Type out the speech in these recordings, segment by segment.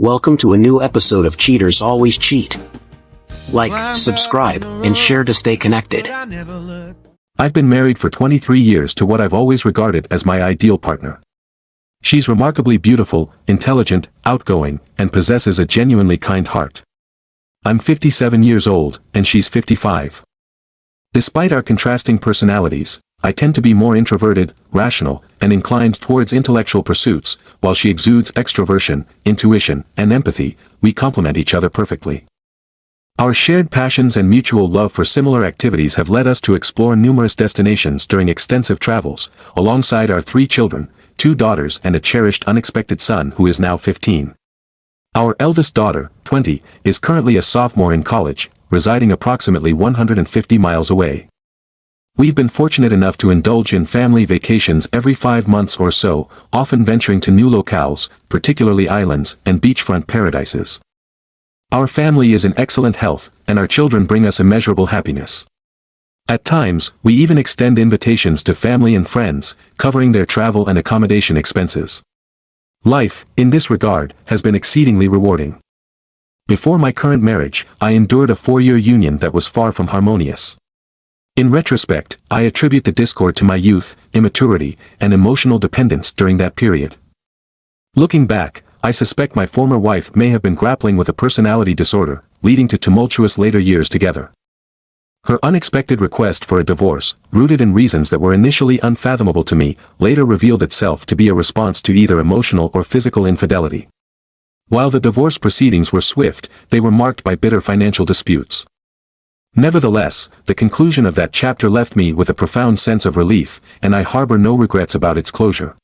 Welcome to a new episode of Cheaters Always Cheat. Like, subscribe, and share to stay connected. I've been married for 23 years to what I've always regarded as my ideal partner. She's remarkably beautiful, intelligent, outgoing, and possesses a genuinely kind heart. I'm 57 years old, and she's 55. Despite our contrasting personalities, I tend to be more introverted, rational, and inclined towards intellectual pursuits, while she exudes extroversion, intuition, and empathy. We complement each other perfectly. Our shared passions and mutual love for similar activities have led us to explore numerous destinations during extensive travels, alongside our 3 children, 2 daughters and a cherished unexpected son who is now 15. Our eldest daughter, 20, is currently a sophomore in college, residing approximately 150 miles away. We've been fortunate enough to indulge in family vacations every 5 months or so, often venturing to new locales, particularly islands and beachfront paradises. Our family is in excellent health, and our children bring us immeasurable happiness. At times, we even extend invitations to family and friends, covering their travel and accommodation expenses. Life, in this regard, has been exceedingly rewarding. Before my current marriage, I endured a 4-year union that was far from harmonious. In retrospect, I attribute the discord to my youth, immaturity, and emotional dependence during that period. Looking back, I suspect my former wife may have been grappling with a personality disorder, leading to tumultuous later years together. Her unexpected request for a divorce, rooted in reasons that were initially unfathomable to me, later revealed itself to be a response to either emotional or physical infidelity. While the divorce proceedings were swift, they were marked by bitter financial disputes. Nevertheless, the conclusion of that chapter left me with a profound sense of relief, and I harbor no regrets about its closure.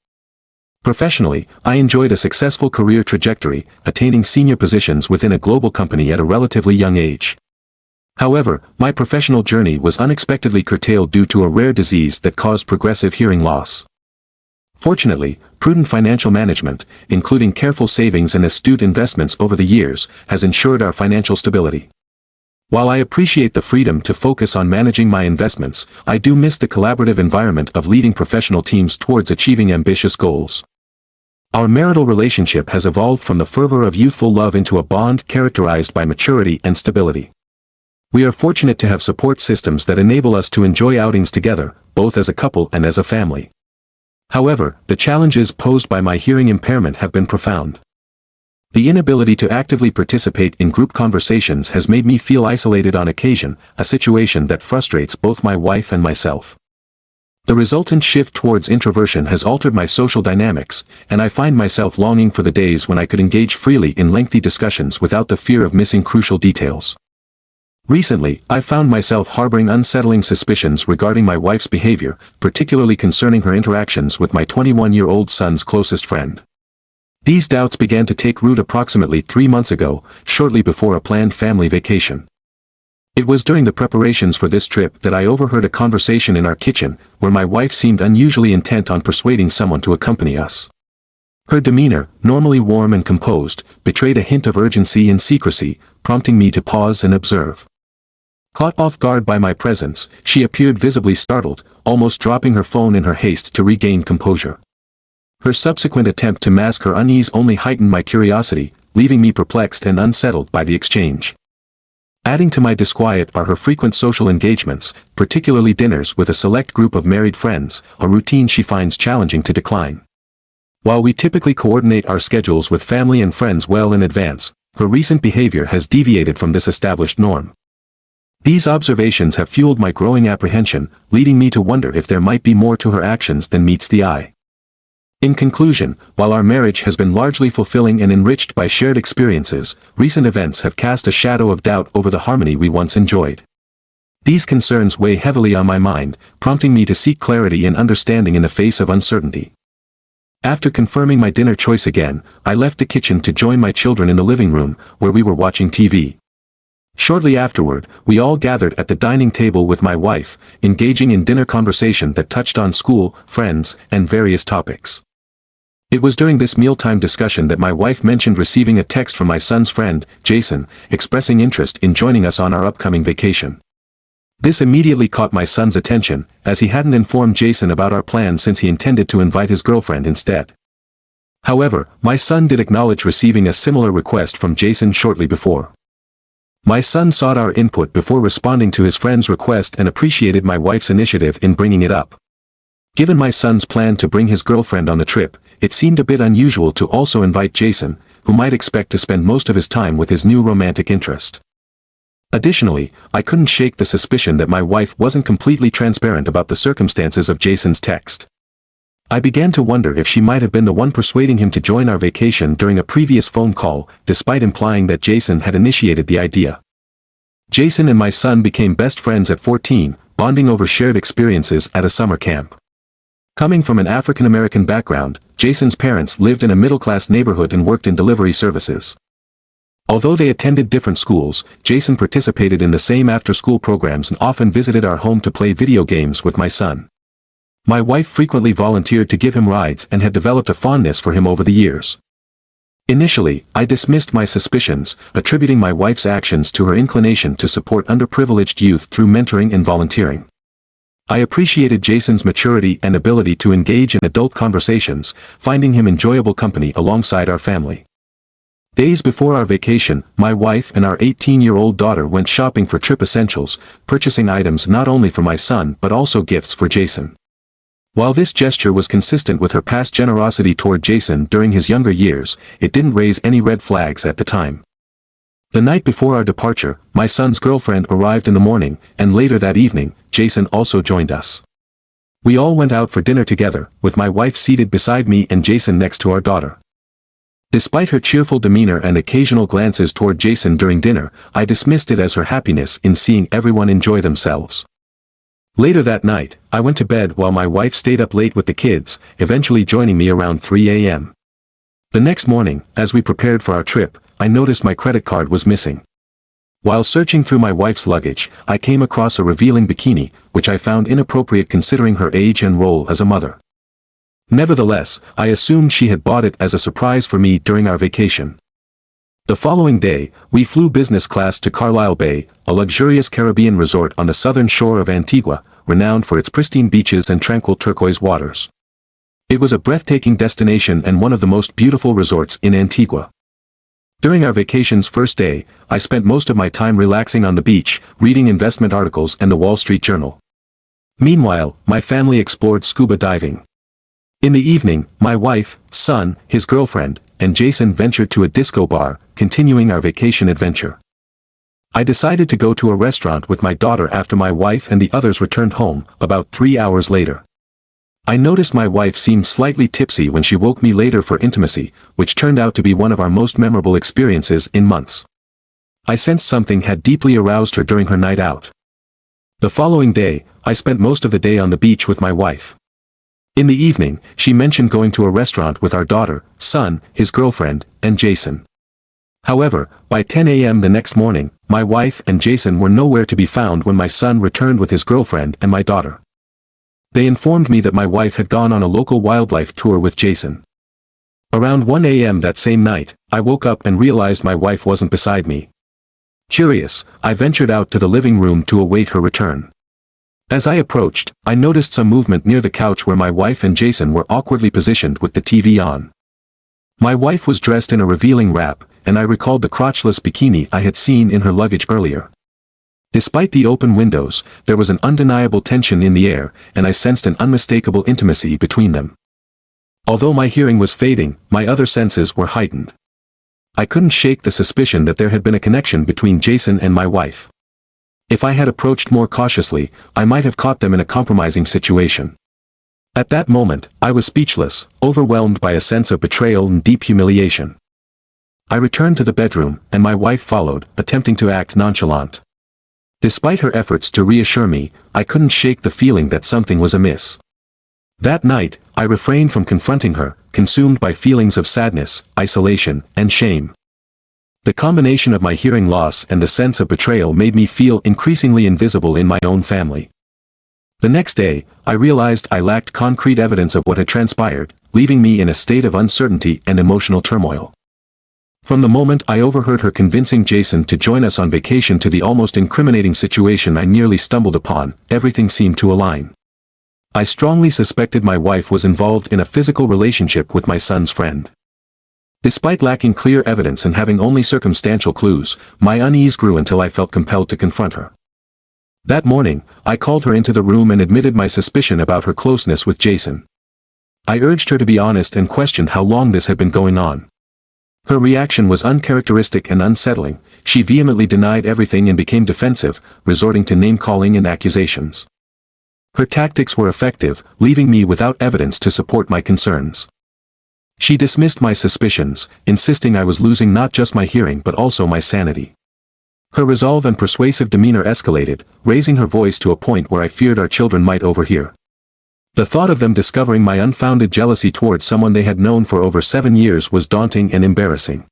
Professionally, I enjoyed a successful career trajectory, attaining senior positions within a global company at a relatively young age. However, my professional journey was unexpectedly curtailed due to a rare disease that caused progressive hearing loss. Fortunately, prudent financial management, including careful savings and astute investments over the years, has ensured our financial stability. While I appreciate the freedom to focus on managing my investments, I do miss the collaborative environment of leading professional teams towards achieving ambitious goals. Our marital relationship has evolved from the fervor of youthful love into a bond characterized by maturity and stability. We are fortunate to have support systems that enable us to enjoy outings together, both as a couple and as a family. However, the challenges posed by my hearing impairment have been profound. The inability to actively participate in group conversations has made me feel isolated on occasion, a situation that frustrates both my wife and myself. The resultant shift towards introversion has altered my social dynamics, and I find myself longing for the days when I could engage freely in lengthy discussions without the fear of missing crucial details. Recently, I've found myself harboring unsettling suspicions regarding my wife's behavior, particularly concerning her interactions with my 21-year-old son's closest friend. These doubts began to take root approximately 3 months ago, shortly before a planned family vacation. It was during the preparations for this trip that I overheard a conversation in our kitchen, where my wife seemed unusually intent on persuading someone to accompany us. Her demeanor, normally warm and composed, betrayed a hint of urgency and secrecy, prompting me to pause and observe. Caught off guard by my presence, she appeared visibly startled, almost dropping her phone in her haste to regain composure. Her subsequent attempt to mask her unease only heightened my curiosity, leaving me perplexed and unsettled by the exchange. Adding to my disquiet are her frequent social engagements, particularly dinners with a select group of married friends, a routine she finds challenging to decline. While we typically coordinate our schedules with family and friends well in advance, her recent behavior has deviated from this established norm. These observations have fueled my growing apprehension, leading me to wonder if there might be more to her actions than meets the eye. In conclusion, while our marriage has been largely fulfilling and enriched by shared experiences, recent events have cast a shadow of doubt over the harmony we once enjoyed. These concerns weigh heavily on my mind, prompting me to seek clarity and understanding in the face of uncertainty. After confirming my dinner choice again, I left the kitchen to join my children in the living room, where we were watching TV. Shortly afterward, we all gathered at the dining table with my wife, engaging in dinner conversation that touched on school, friends, and various topics. It was during this mealtime discussion that my wife mentioned receiving a text from my son's friend, Jason, expressing interest in joining us on our upcoming vacation. This immediately caught my son's attention, as he hadn't informed Jason about our plans since he intended to invite his girlfriend instead. However, my son did acknowledge receiving a similar request from Jason shortly before. My son sought our input before responding to his friend's request and appreciated my wife's initiative in bringing it up. Given my son's plan to bring his girlfriend on the trip, it seemed a bit unusual to also invite Jason, who might expect to spend most of his time with his new romantic interest. Additionally, I couldn't shake the suspicion that my wife wasn't completely transparent about the circumstances of Jason's text. I began to wonder if she might have been the one persuading him to join our vacation during a previous phone call, despite implying that Jason had initiated the idea. Jason and my son became best friends at 14, bonding over shared experiences at a summer camp. Coming from an African-American background, Jason's parents lived in a middle-class neighborhood and worked in delivery services. Although they attended different schools, Jason participated in the same after-school programs and often visited our home to play video games with my son. My wife frequently volunteered to give him rides and had developed a fondness for him over the years. Initially, I dismissed my suspicions, attributing my wife's actions to her inclination to support underprivileged youth through mentoring and volunteering. I appreciated Jason's maturity and ability to engage in adult conversations, finding him enjoyable company alongside our family. Days before our vacation, my wife and our 18-year-old daughter went shopping for trip essentials, purchasing items not only for my son but also gifts for Jason. While this gesture was consistent with her past generosity toward Jason during his younger years, it didn't raise any red flags at the time. The night before our departure, my son's girlfriend arrived in the morning, and later that evening, Jason also joined us. We all went out for dinner together, with my wife seated beside me and Jason next to our daughter. Despite her cheerful demeanor and occasional glances toward Jason during dinner, I dismissed it as her happiness in seeing everyone enjoy themselves. Later that night, I went to bed while my wife stayed up late with the kids, eventually joining me around 3 a.m. The next morning, as we prepared for our trip, I noticed my credit card was missing. While searching through my wife's luggage, I came across a revealing bikini, which I found inappropriate considering her age and role as a mother. Nevertheless, I assumed she had bought it as a surprise for me during our vacation. The following day, we flew business class to Carlisle Bay, a luxurious Caribbean resort on the southern shore of Antigua, renowned for its pristine beaches and tranquil turquoise waters. It was a breathtaking destination and one of the most beautiful resorts in Antigua. During our vacation's first day, I spent most of my time relaxing on the beach, reading investment articles and the Wall Street Journal. Meanwhile, my family explored scuba diving. In the evening, my wife, son, his girlfriend, and Jason ventured to a disco bar, continuing our vacation adventure. I decided to go to a restaurant with my daughter after my wife and the others returned home, about 3 hours later. I noticed my wife seemed slightly tipsy when she woke me later for intimacy, which turned out to be one of our most memorable experiences in months. I sensed something had deeply aroused her during her night out. The following day, I spent most of the day on the beach with my wife. In the evening, she mentioned going to a restaurant with our daughter, son, his girlfriend, and Jason. However, by 10 a.m. the next morning, my wife and Jason were nowhere to be found when my son returned with his girlfriend and my daughter. They informed me that my wife had gone on a local wildlife tour with Jason. Around 1 a.m. that same night, I woke up and realized my wife wasn't beside me. Curious, I ventured out to the living room to await her return. As I approached, I noticed some movement near the couch where my wife and Jason were awkwardly positioned with the TV on. My wife was dressed in a revealing wrap, and I recalled the crotchless bikini I had seen in her luggage earlier. Despite the open windows, there was an undeniable tension in the air, and I sensed an unmistakable intimacy between them. Although my hearing was fading, my other senses were heightened. I couldn't shake the suspicion that there had been a connection between Jason and my wife. If I had approached more cautiously, I might have caught them in a compromising situation. At that moment, I was speechless, overwhelmed by a sense of betrayal and deep humiliation. I returned to the bedroom, and my wife followed, attempting to act nonchalant. Despite her efforts to reassure me, I couldn't shake the feeling that something was amiss. That night, I refrained from confronting her, consumed by feelings of sadness, isolation, and shame. The combination of my hearing loss and the sense of betrayal made me feel increasingly invisible in my own family. The next day, I realized I lacked concrete evidence of what had transpired, leaving me in a state of uncertainty and emotional turmoil. From the moment I overheard her convincing Jason to join us on vacation to the almost incriminating situation I nearly stumbled upon, everything seemed to align. I strongly suspected my wife was involved in a physical relationship with my son's friend. Despite lacking clear evidence and having only circumstantial clues, my unease grew until I felt compelled to confront her. That morning, I called her into the room and admitted my suspicion about her closeness with Jason. I urged her to be honest and questioned how long this had been going on. Her reaction was uncharacteristic and unsettling. She vehemently denied everything and became defensive, resorting to name-calling and accusations. Her tactics were effective, leaving me without evidence to support my concerns. She dismissed my suspicions, insisting I was losing not just my hearing but also my sanity. Her resolve and persuasive demeanor escalated, raising her voice to a point where I feared our children might overhear. The thought of them discovering my unfounded jealousy towards someone they had known for over 7 years was daunting and embarrassing.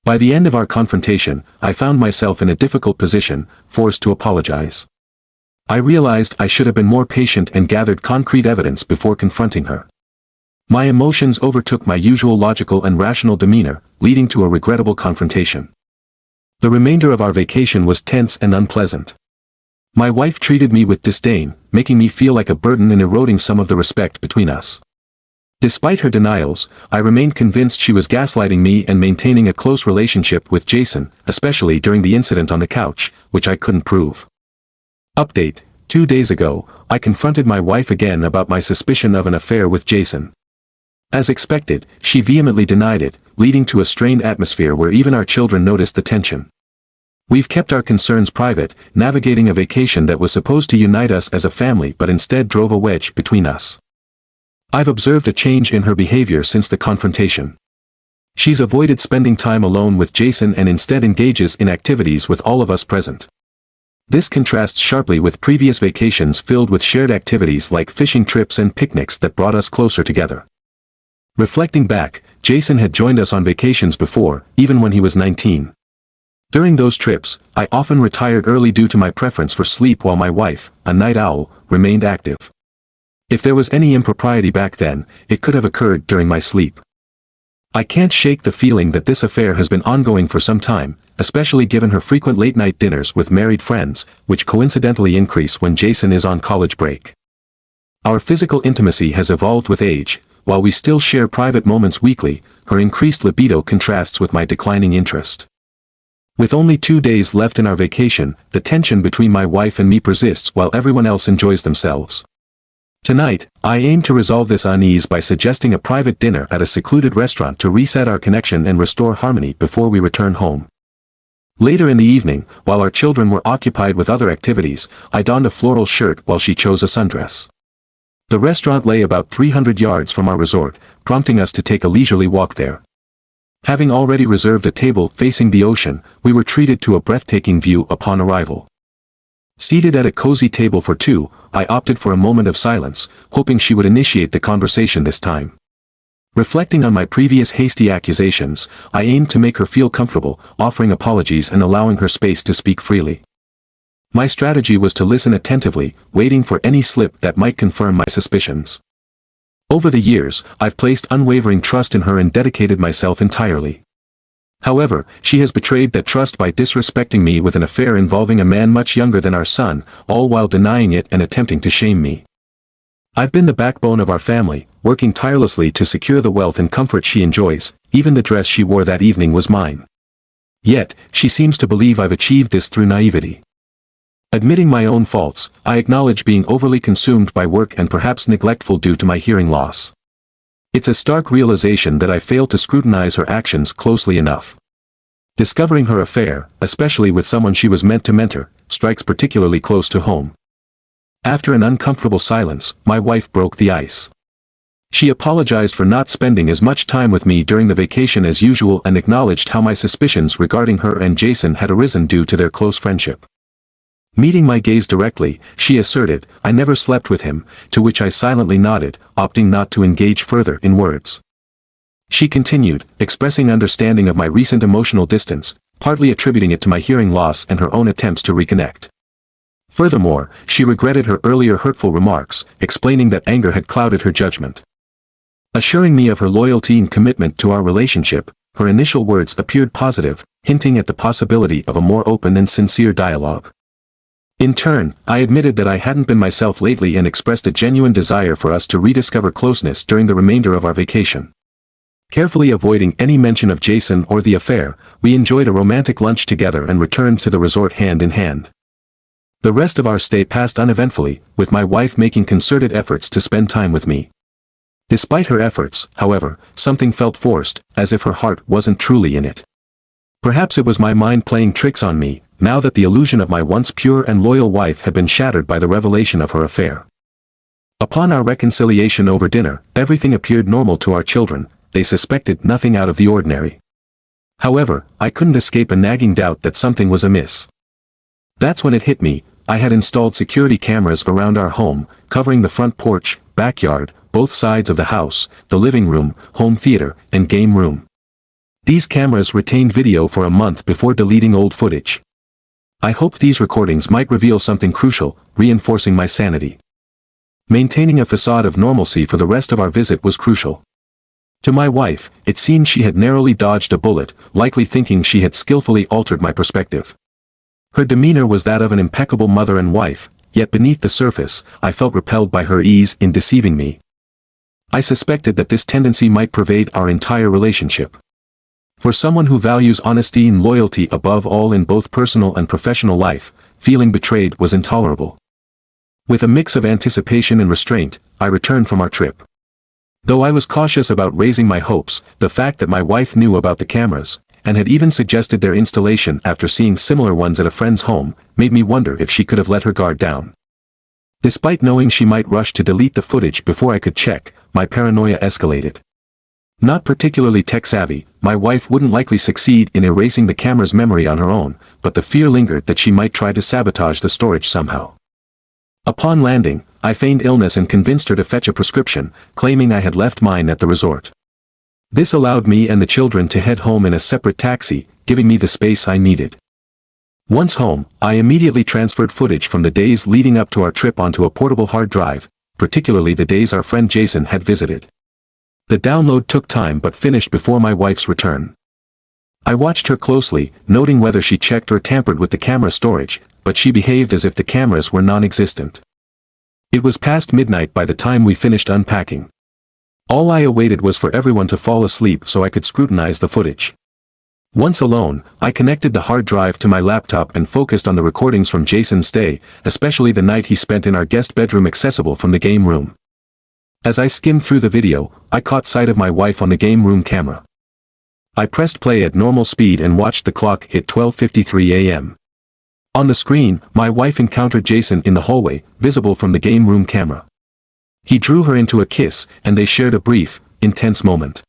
By the end of our confrontation, I found myself in a difficult position, forced to apologize. I realized I should have been more patient and gathered concrete evidence before confronting her. My emotions overtook my usual logical and rational demeanor, leading to a regrettable confrontation. The remainder of our vacation was tense and unpleasant. My wife treated me with disdain, making me feel like a burden and eroding some of the respect between us. Despite her denials, I remained convinced she was gaslighting me and maintaining a close relationship with Jason, especially during the incident on the couch, which I couldn't prove. Update: 2 days ago, I confronted my wife again about my suspicion of an affair with Jason. As expected, she vehemently denied it, leading to a strained atmosphere where even our children noticed the tension. We've kept our concerns private, navigating a vacation that was supposed to unite us as a family but instead drove a wedge between us. I've observed a change in her behavior since the confrontation. She's avoided spending time alone with Jason and instead engages in activities with all of us present. This contrasts sharply with previous vacations filled with shared activities like fishing trips and picnics that brought us closer together. Reflecting back, Jason had joined us on vacations before, even when he was 19. During those trips, I often retired early due to my preference for sleep while my wife, a night owl, remained active. If there was any impropriety back then, it could have occurred during my sleep. I can't shake the feeling that this affair has been ongoing for some time, especially given her frequent late-night dinners with married friends, which coincidentally increase when Jason is on college break. Our physical intimacy has evolved with age. While we still share private moments weekly, her increased libido contrasts with my declining interest. With only 2 days left in our vacation, the tension between my wife and me persists while everyone else enjoys themselves. Tonight, I aim to resolve this unease by suggesting a private dinner at a secluded restaurant to reset our connection and restore harmony before we return home. Later in the evening, while our children were occupied with other activities, I donned a floral shirt while she chose a sundress. The restaurant lay about 300 yards from our resort, prompting us to take a leisurely walk there. Having already reserved a table facing the ocean, we were treated to a breathtaking view upon arrival. Seated at a cozy table for two, I opted for a moment of silence, hoping she would initiate the conversation this time. Reflecting on my previous hasty accusations, I aimed to make her feel comfortable, offering apologies and allowing her space to speak freely. My strategy was to listen attentively, waiting for any slip that might confirm my suspicions. Over the years, I've placed unwavering trust in her and dedicated myself entirely. However, she has betrayed that trust by disrespecting me with an affair involving a man much younger than our son, all while denying it and attempting to shame me. I've been the backbone of our family, working tirelessly to secure the wealth and comfort she enjoys. Even the dress she wore that evening was mine. Yet, she seems to believe I've achieved this through naivety. Admitting my own faults, I acknowledge being overly consumed by work and perhaps neglectful due to my hearing loss. It's a stark realization that I failed to scrutinize her actions closely enough. Discovering her affair, especially with someone she was meant to mentor, strikes particularly close to home. After an uncomfortable silence, my wife broke the ice. She apologized for not spending as much time with me during the vacation as usual and acknowledged how my suspicions regarding her and Jason had arisen due to their close friendship. Meeting my gaze directly, she asserted, "I never slept with him," to which I silently nodded, opting not to engage further in words. She continued, expressing understanding of my recent emotional distance, partly attributing it to my hearing loss and her own attempts to reconnect. Furthermore, she regretted her earlier hurtful remarks, explaining that anger had clouded her judgment. Assuring me of her loyalty and commitment to our relationship, her initial words appeared positive, hinting at the possibility of a more open and sincere dialogue. In turn, I admitted that I hadn't been myself lately and expressed a genuine desire for us to rediscover closeness during the remainder of our vacation. Carefully avoiding any mention of Jason or the affair, we enjoyed a romantic lunch together and returned to the resort hand in hand. The rest of our stay passed uneventfully, with my wife making concerted efforts to spend time with me. Despite her efforts, however, something felt forced, as if her heart wasn't truly in it. Perhaps it was my mind playing tricks on me, now that the illusion of my once pure and loyal wife had been shattered by the revelation of her affair. Upon our reconciliation over dinner, everything appeared normal to our children. They suspected nothing out of the ordinary. However, I couldn't escape a nagging doubt that something was amiss. That's when it hit me. I had installed security cameras around our home, covering the front porch, backyard, both sides of the house, the living room, home theater, and game room. These cameras retained video for a month before deleting old footage. I hoped these recordings might reveal something crucial, reinforcing my sanity. Maintaining a facade of normalcy for the rest of our visit was crucial. To my wife, it seemed she had narrowly dodged a bullet, likely thinking she had skillfully altered my perspective. Her demeanor was that of an impeccable mother and wife, yet beneath the surface, I felt repelled by her ease in deceiving me. I suspected that this tendency might pervade our entire relationship. For someone who values honesty and loyalty above all in both personal and professional life, feeling betrayed was intolerable. With a mix of anticipation and restraint, I returned from our trip. Though I was cautious about raising my hopes, the fact that my wife knew about the cameras, and had even suggested their installation after seeing similar ones at a friend's home, made me wonder if she could have let her guard down. Despite knowing she might rush to delete the footage before I could check, my paranoia escalated. Not particularly tech-savvy, my wife wouldn't likely succeed in erasing the camera's memory on her own, but the fear lingered that she might try to sabotage the storage somehow. Upon landing, I feigned illness and convinced her to fetch a prescription, claiming I had left mine at the resort. This allowed me and the children to head home in a separate taxi, giving me the space I needed. Once home, I immediately transferred footage from the days leading up to our trip onto a portable hard drive, particularly the days our friend Jason had visited. The download took time but finished before my wife's return. I watched her closely, noting whether she checked or tampered with the camera storage, but she behaved as if the cameras were non-existent. It was past midnight by the time we finished unpacking. All I awaited was for everyone to fall asleep so I could scrutinize the footage. Once alone, I connected the hard drive to my laptop and focused on the recordings from Jason's stay, especially the night he spent in our guest bedroom accessible from the game room. As I skimmed through the video, I caught sight of my wife on the game room camera. I pressed play at normal speed and watched the clock hit 12:53 a.m. On the screen, my wife encountered Jason in the hallway, visible from the game room camera. He drew her into a kiss, and they shared a brief, intense moment.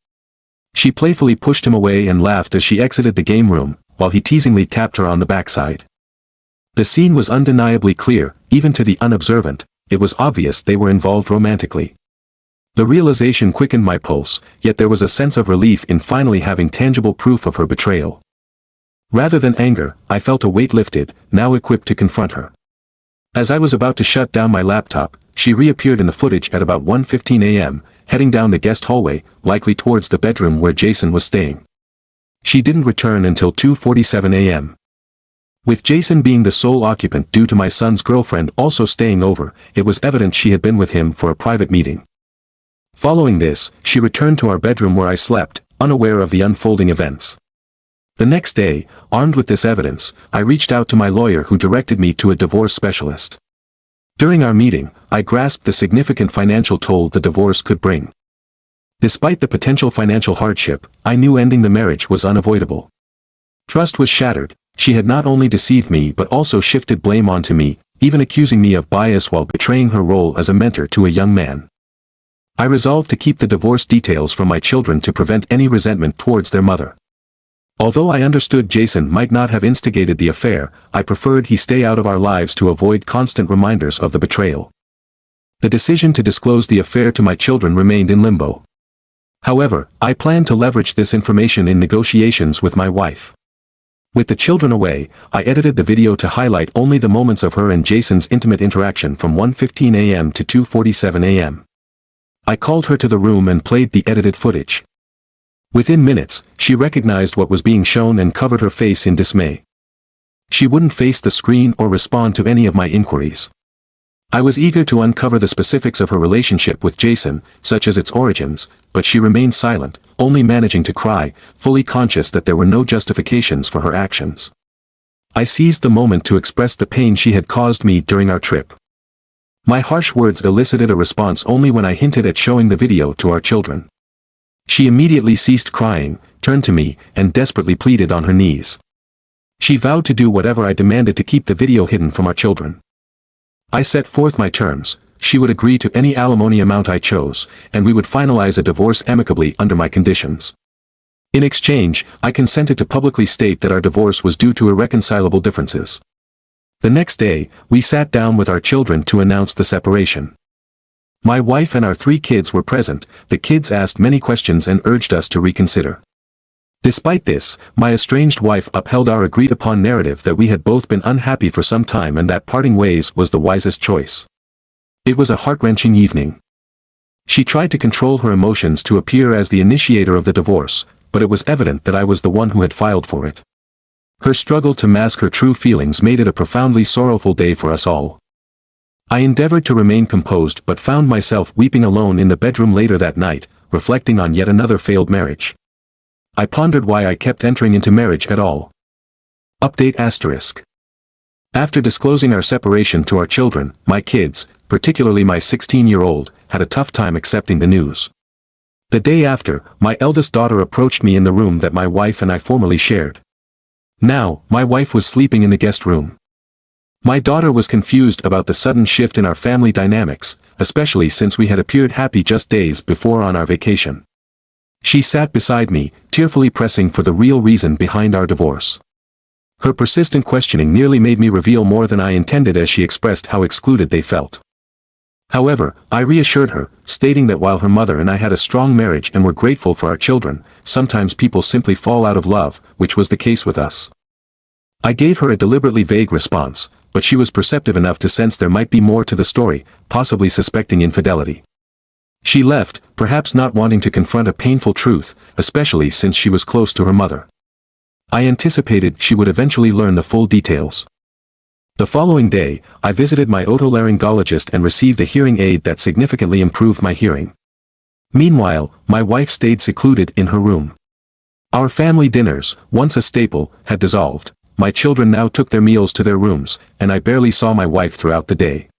She playfully pushed him away and laughed as she exited the game room, while he teasingly tapped her on the backside. The scene was undeniably clear, even to the unobservant. It was obvious they were involved romantically. The realization quickened my pulse, yet there was a sense of relief in finally having tangible proof of her betrayal. Rather than anger, I felt a weight lifted, now equipped to confront her. As I was about to shut down my laptop, she reappeared in the footage at about 1:15 a.m., heading down the guest hallway, likely towards the bedroom where Jason was staying. She didn't return until 2:47 a.m. With Jason being the sole occupant due to my son's girlfriend also staying over, it was evident she had been with him for a private meeting. Following this, she returned to our bedroom where I slept, unaware of the unfolding events. The next day, armed with this evidence, I reached out to my lawyer who directed me to a divorce specialist. During our meeting, I grasped the significant financial toll the divorce could bring. Despite the potential financial hardship, I knew ending the marriage was unavoidable. Trust was shattered. She had not only deceived me but also shifted blame onto me, even accusing me of bias while betraying her role as a mentor to a young man. I resolved to keep the divorce details from my children to prevent any resentment towards their mother. Although I understood Jason might not have instigated the affair, I preferred he stay out of our lives to avoid constant reminders of the betrayal. The decision to disclose the affair to my children remained in limbo. However, I planned to leverage this information in negotiations with my wife. With the children away, I edited the video to highlight only the moments of her and Jason's intimate interaction from 1:15 a.m. to 2:47 a.m. I called her to the room and played the edited footage. Within minutes, she recognized what was being shown and covered her face in dismay. She wouldn't face the screen or respond to any of my inquiries. I was eager to uncover the specifics of her relationship with Jason, such as its origins, but she remained silent, only managing to cry, fully conscious that there were no justifications for her actions. I seized the moment to express the pain she had caused me during our trip. My harsh words elicited a response only when I hinted at showing the video to our children. She immediately ceased crying, turned to me, and desperately pleaded on her knees. She vowed to do whatever I demanded to keep the video hidden from our children. I set forth my terms. She would agree to any alimony amount I chose, and we would finalize a divorce amicably under my conditions. In exchange, I consented to publicly state that our divorce was due to irreconcilable differences. The next day, we sat down with our children to announce the separation. My wife and our 3 kids were present. The kids asked many questions and urged us to reconsider. Despite this, my estranged wife upheld our agreed-upon narrative that we had both been unhappy for some time and that parting ways was the wisest choice. It was a heart-wrenching evening. She tried to control her emotions to appear as the initiator of the divorce, but it was evident that I was the one who had filed for it. Her struggle to mask her true feelings made it a profoundly sorrowful day for us all. I endeavored to remain composed but found myself weeping alone in the bedroom later that night, reflecting on yet another failed marriage. I pondered why I kept entering into marriage at all. Update asterisk. After disclosing our separation to our children, my kids, particularly my 16-year-old, had a tough time accepting the news. The day after, my eldest daughter approached me in the room that my wife and I formerly shared. Now, my wife was sleeping in the guest room. My daughter was confused about the sudden shift in our family dynamics, especially since we had appeared happy just days before on our vacation. She sat beside me, tearfully pressing for the real reason behind our divorce. Her persistent questioning nearly made me reveal more than I intended as she expressed how excluded they felt. However, I reassured her, stating that while her mother and I had a strong marriage and were grateful for our children, sometimes people simply fall out of love, which was the case with us. I gave her a deliberately vague response, but she was perceptive enough to sense there might be more to the story, possibly suspecting infidelity. She left, perhaps not wanting to confront a painful truth, especially since she was close to her mother. I anticipated she would eventually learn the full details. The following day, I visited my otolaryngologist and received a hearing aid that significantly improved my hearing. Meanwhile, my wife stayed secluded in her room. Our family dinners, once a staple, had dissolved. My children now took their meals to their rooms, and I barely saw my wife throughout the day.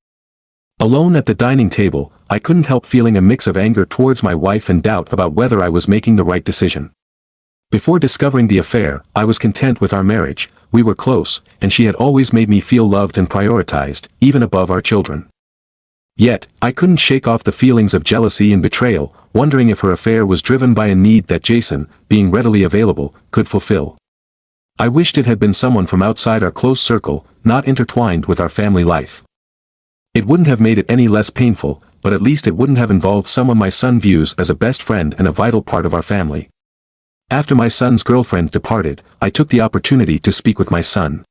Alone at the dining table, I couldn't help feeling a mix of anger towards my wife and doubt about whether I was making the right decision. Before discovering the affair, I was content with our marriage. We were close, and she had always made me feel loved and prioritized, even above our children. Yet, I couldn't shake off the feelings of jealousy and betrayal, wondering if her affair was driven by a need that Jason, being readily available, could fulfill. I wished it had been someone from outside our close circle, not intertwined with our family life. It wouldn't have made it any less painful, but at least it wouldn't have involved someone my son views as a best friend and a vital part of our family. After my son's girlfriend departed, I took the opportunity to speak with my son.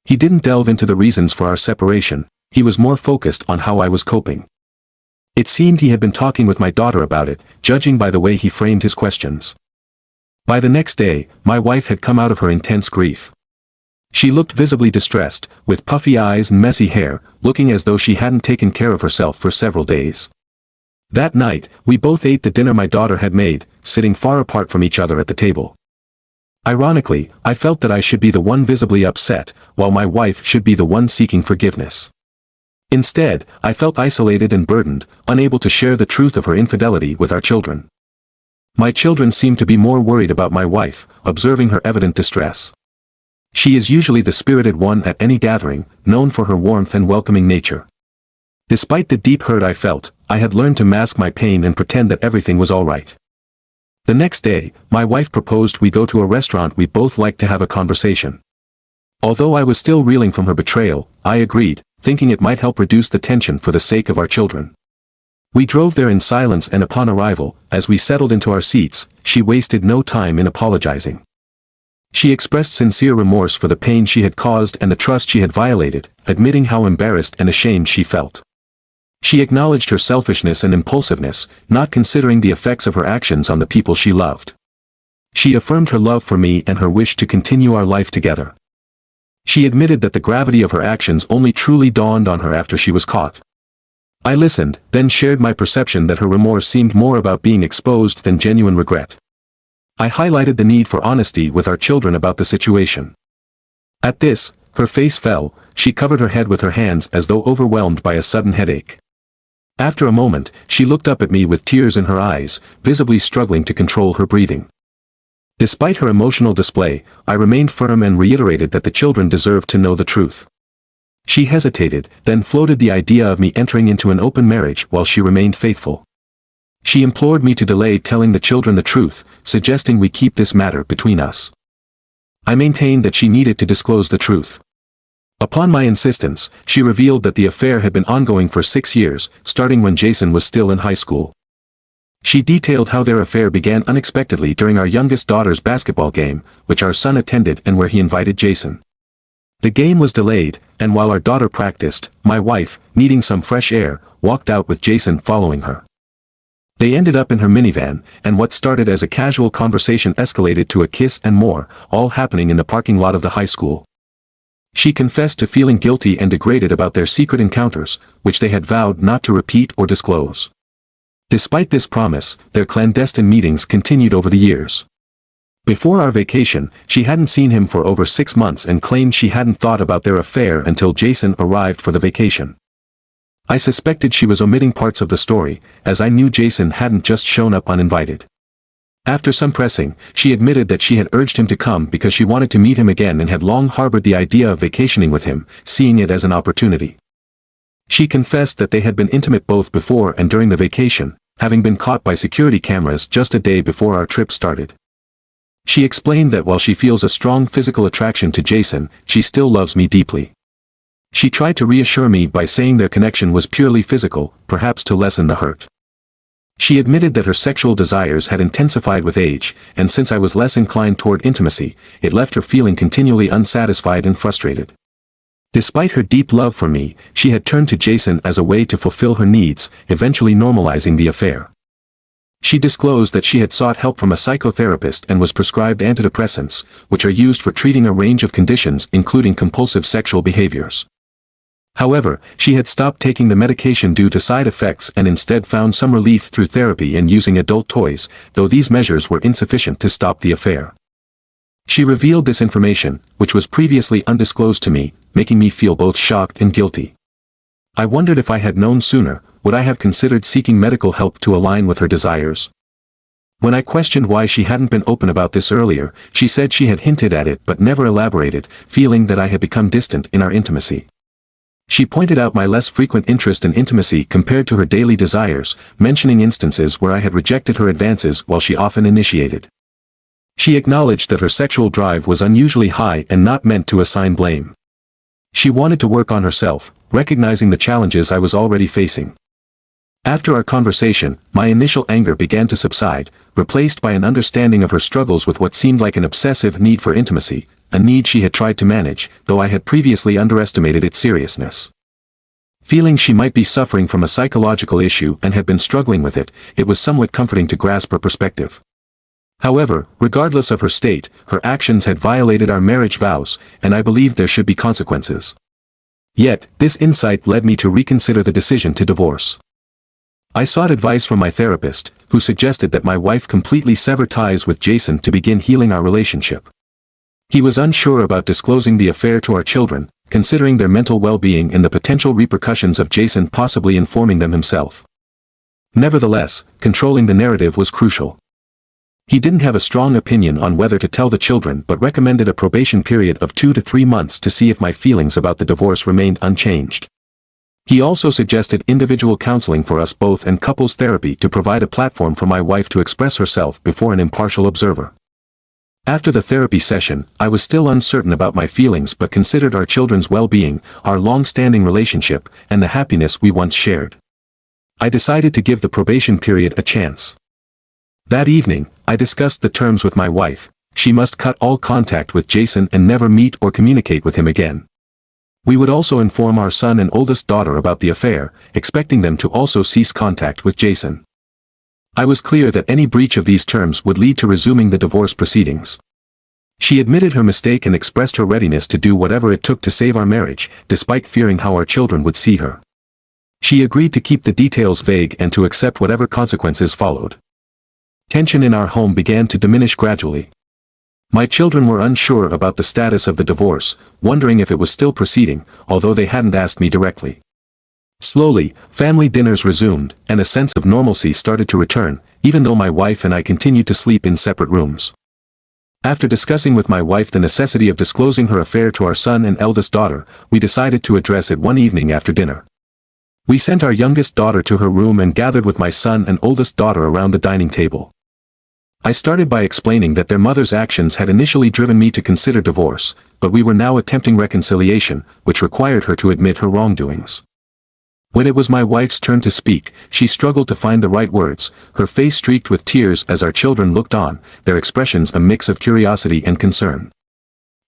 He didn't delve into the reasons for our separation, he was more focused on how I was coping. It seemed he had been talking with my daughter about it, judging by the way he framed his questions. By the next day, my wife had come out of her intense grief. She looked visibly distressed, with puffy eyes and messy hair, looking as though she hadn't taken care of herself for several days. That night, we both ate the dinner my daughter had made, sitting far apart from each other at the table. Ironically, I felt that I should be the one visibly upset, while my wife should be the one seeking forgiveness. Instead, I felt isolated and burdened, unable to share the truth of her infidelity with our children. My children seemed to be more worried about my wife, observing her evident distress. She is usually the spirited one at any gathering, known for her warmth and welcoming nature. Despite the deep hurt I felt, I had learned to mask my pain and pretend that everything was all right. The next day, my wife proposed we go to a restaurant we both liked to have a conversation. Although I was still reeling from her betrayal, I agreed, thinking it might help reduce the tension for the sake of our children. We drove there in silence, and upon arrival, as we settled into our seats, she wasted no time in apologizing. She expressed sincere remorse for the pain she had caused and the trust she had violated, admitting how embarrassed and ashamed she felt. She acknowledged her selfishness and impulsiveness, not considering the effects of her actions on the people she loved. She affirmed her love for me and her wish to continue our life together. She admitted that the gravity of her actions only truly dawned on her after she was caught. I listened, then shared my perception that her remorse seemed more about being exposed than genuine regret. I highlighted the need for honesty with our children about the situation. At this, her face fell, she covered her head with her hands as though overwhelmed by a sudden headache. After a moment, she looked up at me with tears in her eyes, visibly struggling to control her breathing. Despite her emotional display, I remained firm and reiterated that the children deserved to know the truth. She hesitated, then floated the idea of me entering into an open marriage while she remained faithful. She implored me to delay telling the children the truth, suggesting we keep this matter between us. I maintained that she needed to disclose the truth. Upon my insistence, she revealed that the affair had been ongoing for 6 years, starting when Jason was still in high school. She detailed how their affair began unexpectedly during our youngest daughter's basketball game, which our son attended and where he invited Jason. The game was delayed, and while our daughter practiced, my wife, needing some fresh air, walked out with Jason following her. They ended up in her minivan, and what started as a casual conversation escalated to a kiss and more, all happening in the parking lot of the high school. She confessed to feeling guilty and degraded about their secret encounters, which they had vowed not to repeat or disclose. Despite this promise, their clandestine meetings continued over the years. Before our vacation, she hadn't seen him for over 6 months and claimed she hadn't thought about their affair until Jason arrived for the vacation. I suspected she was omitting parts of the story, as I knew Jason hadn't just shown up uninvited. After some pressing, she admitted that she had urged him to come because she wanted to meet him again and had long harbored the idea of vacationing with him, seeing it as an opportunity. She confessed that they had been intimate both before and during the vacation, having been caught by security cameras just a day before our trip started. She explained that while she feels a strong physical attraction to Jason, she still loves me deeply. She tried to reassure me by saying their connection was purely physical, perhaps to lessen the hurt. She admitted that her sexual desires had intensified with age, and since I was less inclined toward intimacy, it left her feeling continually unsatisfied and frustrated. Despite her deep love for me, she had turned to Jason as a way to fulfill her needs, eventually normalizing the affair. She disclosed that she had sought help from a psychotherapist and was prescribed antidepressants, which are used for treating a range of conditions including compulsive sexual behaviors. However, she had stopped taking the medication due to side effects and instead found some relief through therapy and using adult toys, though these measures were insufficient to stop the affair. She revealed this information, which was previously undisclosed to me, making me feel both shocked and guilty. I wondered if I had known sooner, would I have considered seeking medical help to align with her desires? When I questioned why she hadn't been open about this earlier, she said she had hinted at it but never elaborated, feeling that I had become distant in our intimacy. She pointed out my less frequent interest in intimacy compared to her daily desires, mentioning instances where I had rejected her advances while she often initiated. She acknowledged that her sexual drive was unusually high and not meant to assign blame. She wanted to work on herself, recognizing the challenges I was already facing. After our conversation, my initial anger began to subside, replaced by an understanding of her struggles with what seemed like an obsessive need for intimacy, a need she had tried to manage, though I had previously underestimated its seriousness. Feeling she might be suffering from a psychological issue and had been struggling with it, it was somewhat comforting to grasp her perspective. However, regardless of her state, her actions had violated our marriage vows, and I believed there should be consequences. Yet, this insight led me to reconsider the decision to divorce. I sought advice from my therapist, who suggested that my wife completely sever ties with Jason to begin healing our relationship. He was unsure about disclosing the affair to our children, considering their mental well-being and the potential repercussions of Jason possibly informing them himself. Nevertheless, controlling the narrative was crucial. He didn't have a strong opinion on whether to tell the children but recommended a probation period of 2 to 3 months to see if my feelings about the divorce remained unchanged. He also suggested individual counseling for us both and couples therapy to provide a platform for my wife to express herself before an impartial observer. After the therapy session, I was still uncertain about my feelings but considered our children's well-being, our long-standing relationship, and the happiness we once shared. I decided to give the probation period a chance. That evening, I discussed the terms with my wife. She must cut all contact with Jason and never meet or communicate with him again. We would also inform our son and oldest daughter about the affair, expecting them to also cease contact with Jason. I was clear that any breach of these terms would lead to resuming the divorce proceedings. She admitted her mistake and expressed her readiness to do whatever it took to save our marriage, despite fearing how our children would see her. She agreed to keep the details vague and to accept whatever consequences followed. Tension in our home began to diminish gradually. My children were unsure about the status of the divorce, wondering if it was still proceeding, although they hadn't asked me directly. Slowly, family dinners resumed, and a sense of normalcy started to return, even though my wife and I continued to sleep in separate rooms. After discussing with my wife the necessity of disclosing her affair to our son and eldest daughter, we decided to address it one evening after dinner. We sent our youngest daughter to her room and gathered with my son and oldest daughter around the dining table. I started by explaining that their mother's actions had initially driven me to consider divorce, but we were now attempting reconciliation, which required her to admit her wrongdoings. When it was my wife's turn to speak, she struggled to find the right words, her face streaked with tears as our children looked on, their expressions a mix of curiosity and concern.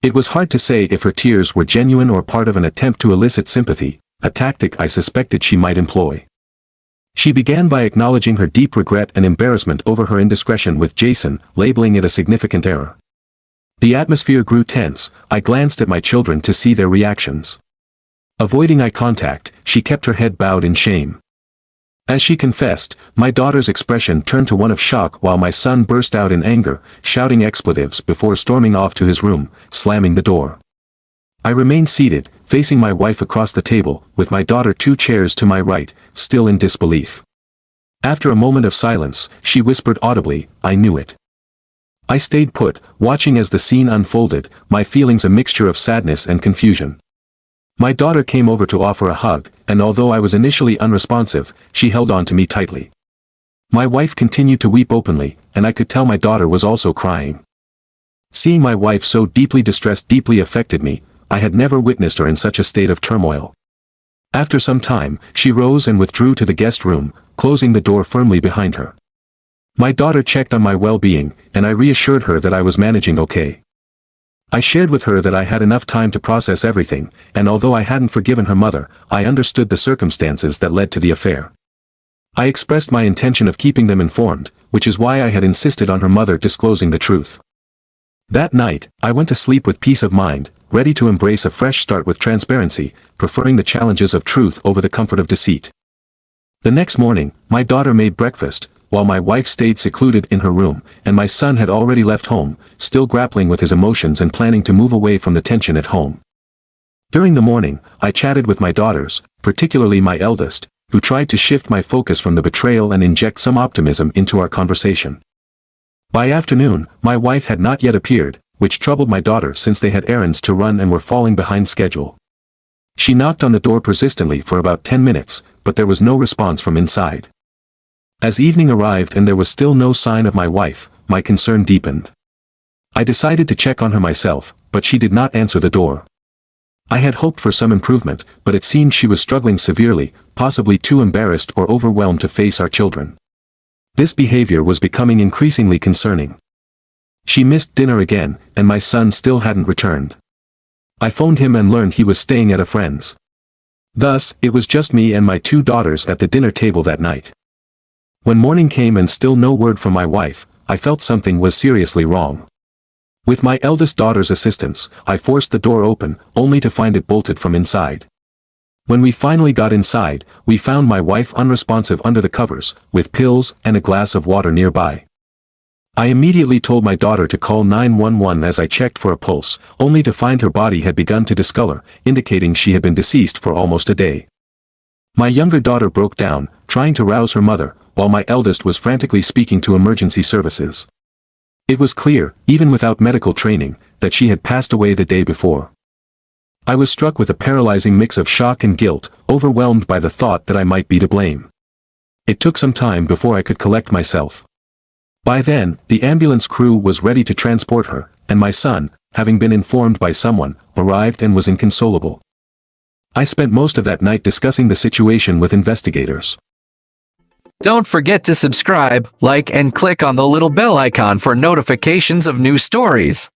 It was hard to say if her tears were genuine or part of an attempt to elicit sympathy, a tactic I suspected she might employ. She began by acknowledging her deep regret and embarrassment over her indiscretion with Jason, labeling it a significant error. The atmosphere grew tense. I glanced at my children to see their reactions. Avoiding eye contact, she kept her head bowed in shame. As she confessed, my daughter's expression turned to one of shock while my son burst out in anger, shouting expletives before storming off to his room, slamming the door. I remained seated, facing my wife across the table, with my daughter 2 chairs to my right, still in disbelief. After a moment of silence, she whispered audibly, "I knew it." I stayed put, watching as the scene unfolded, my feelings a mixture of sadness and confusion. My daughter came over to offer a hug, and although I was initially unresponsive, she held on to me tightly. My wife continued to weep openly, and I could tell my daughter was also crying. Seeing my wife so deeply distressed deeply affected me. I had never witnessed her in such a state of turmoil. After some time, she rose and withdrew to the guest room, closing the door firmly behind her. My daughter checked on my well-being, and I reassured her that I was managing okay. I shared with her that I had enough time to process everything, and although I hadn't forgiven her mother, I understood the circumstances that led to the affair. I expressed my intention of keeping them informed, which is why I had insisted on her mother disclosing the truth. That night, I went to sleep with peace of mind, ready to embrace a fresh start with transparency, preferring the challenges of truth over the comfort of deceit. The next morning, my daughter made breakfast, while my wife stayed secluded in her room, and my son had already left home, still grappling with his emotions and planning to move away from the tension at home. During the morning, I chatted with my daughters, particularly my eldest, who tried to shift my focus from the betrayal and inject some optimism into our conversation. By afternoon, my wife had not yet appeared, which troubled my daughter since they had errands to run and were falling behind schedule. She knocked on the door persistently for about 10 minutes, but there was no response from inside. As evening arrived and there was still no sign of my wife, my concern deepened. I decided to check on her myself, but she did not answer the door. I had hoped for some improvement, but it seemed she was struggling severely, possibly too embarrassed or overwhelmed to face our children. This behavior was becoming increasingly concerning. She missed dinner again, and my son still hadn't returned. I phoned him and learned he was staying at a friend's. Thus, it was just me and my 2 daughters at the dinner table that night. When morning came and still no word from my wife, I felt something was seriously wrong. With my eldest daughter's assistance, I forced the door open, only to find it bolted from inside. When we finally got inside, we found my wife unresponsive under the covers, with pills and a glass of water nearby. I immediately told my daughter to call 911 as I checked for a pulse, only to find her body had begun to discolor, indicating she had been deceased for almost a day. My younger daughter broke down, trying to rouse her mother, while my eldest was frantically speaking to emergency services. It was clear, even without medical training, that she had passed away the day before. I was struck with a paralyzing mix of shock and guilt, overwhelmed by the thought that I might be to blame. It took some time before I could collect myself. By then, the ambulance crew was ready to transport her, and my son, having been informed by someone, arrived and was inconsolable. I spent most of that night discussing the situation with investigators. Don't forget to subscribe, like and click on the little bell icon for notifications of new stories.